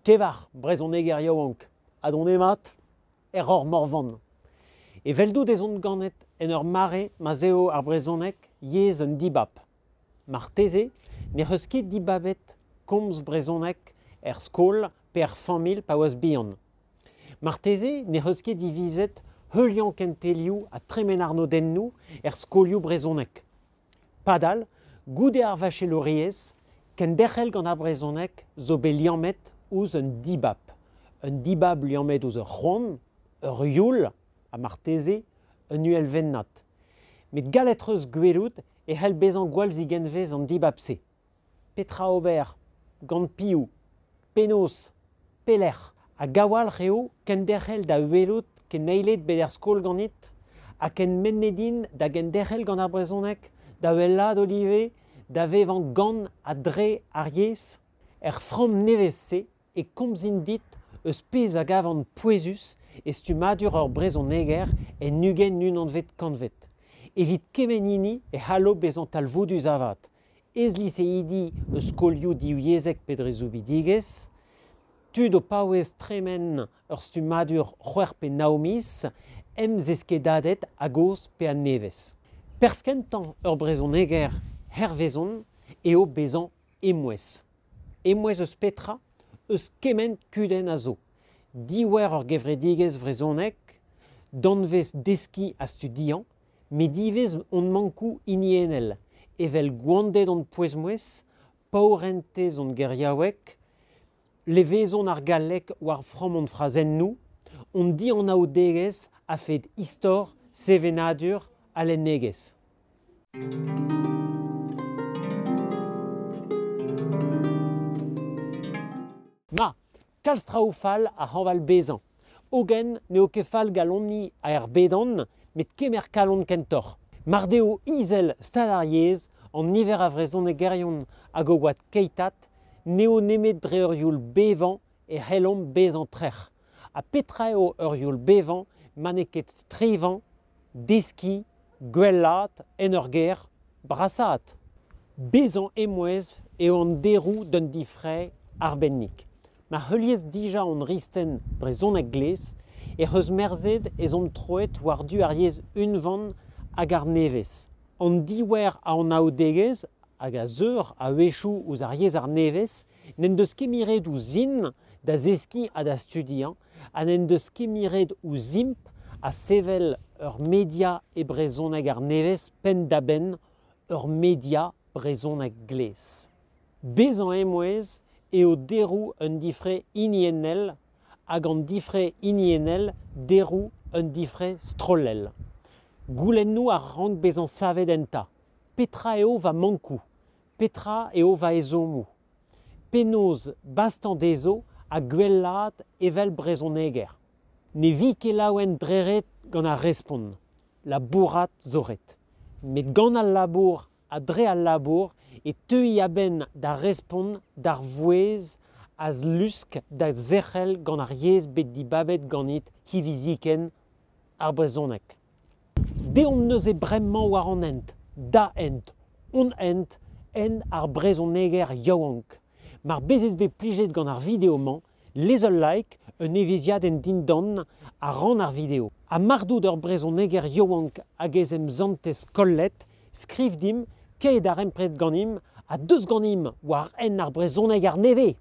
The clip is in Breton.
Kevar, brezoneger yaouank, adon emat, error morvan. E veldou des on ganet en ur mare ma zeo ar brezonek yez un dibab. Mar teze, ne c'eus ket dibabet komz brezonek skol per 100.000 pa oas bihan. Mar teze, ne c'eus ket divizet heulian kentelioù a tremen arno dennou skolioù brezonek. Padal, goude ar vacheloriez, ken derc'hel gant ar brezonek zo bet liamet ouz un dibab. Un dibab liamet ouz ur c'hoant, ur youl, a mar teze, un uel vennat. Met galetreuz gwelout e c'hell bezañ gwalzi genvez an dibab se. Petra ober, gant piou, penos, peler, a gawal reo ken derc'hel da welout ken neilet bet er skol ganit, a ken mennedin da gen derc'hel gant ar brezonek, da wellat olive, da vevan gant a dre ar yez, fram nevez se e komzin dit eus pez a gavant pouezus estumadur ur brezoneger en nugen nunanvet kanvet. Evit kemenini e halo bezant talvoudus avat. Ezlis e idi eus kolioù diouiezek pedrezoubi digez, tud o paouez tremen ur stumadur c'hwer pe naomis, zeskedadet a goz pe a nevez. Perskentan ur brezoneger hervezon eo bezant emouez. Emouez eus petra, eus kement kuden a zo. Diwer ur gevredigez vrezonek, danvez deski a studiant, me divez on mankou inienel, evel gwandet on pouezmouez, paurentez on geriaouek, levezon ar galek war fram on frazennou, on di an aodegez a fet istor sevenadur a lennegez. Ma, kalz traoù-fall a c'hanval bezañ. Ogen neo ket fall galonni a er bedan, met kemer kalon kentor. Mar deo izel stad ar yez, an niver a vrezonek gerion hag o oad keitat, neo nemet dre ur youl bevan e c'hellom bezañ trec'h. A petra eo ur youl bevan maneket strivan, deski, gwellat, en ur ger, brasat. Bezañ emouez eo an derou d'un difre arbennik. Ma heuliez dija on risten brezonek glez, e c'eus merzed ez on troet war du ar yez unvan hag ar nevez. An diwer a an aodegez, hag a zeur a wechou ouz ar yez ar nevez, n'en deus ket miret ou zin da zeski a da studiant, a n'en deus ket miret ou zimp a sevel ur media e brezonek ar nevez pen da ben ur media brezonek glez. Bezañ emouez eo derou un difre iniennel hag an difre iniennel derou un difre strollel. Goulennou ar rand bezañ savet enta. Petra eo va mankou, petra eo va ezomou. Penoz bastan dezo a gwellat evel brezoneger. Ne vi ket laouen dreret gant a respon, la bourrat zoret. Met gant al labour a dre al labour e teuy a ben da respon d'ar vouez az lusk da zerc'hel gant ar yez bet dibabet ganit hiviziken ar brezonek. Deomp neus e bremman war an ent, da ent, on ent, en ar brezoneger yaouank. Mar bezez bet plijet gant ar videoman, lezel like, un eviziad en dindan a ran ar video. A mardout ur brezoneger yaouank hag ez em zantez kollet, skriv dim ket ar empret ganim a deus ganim war en ar brezonek ar neve.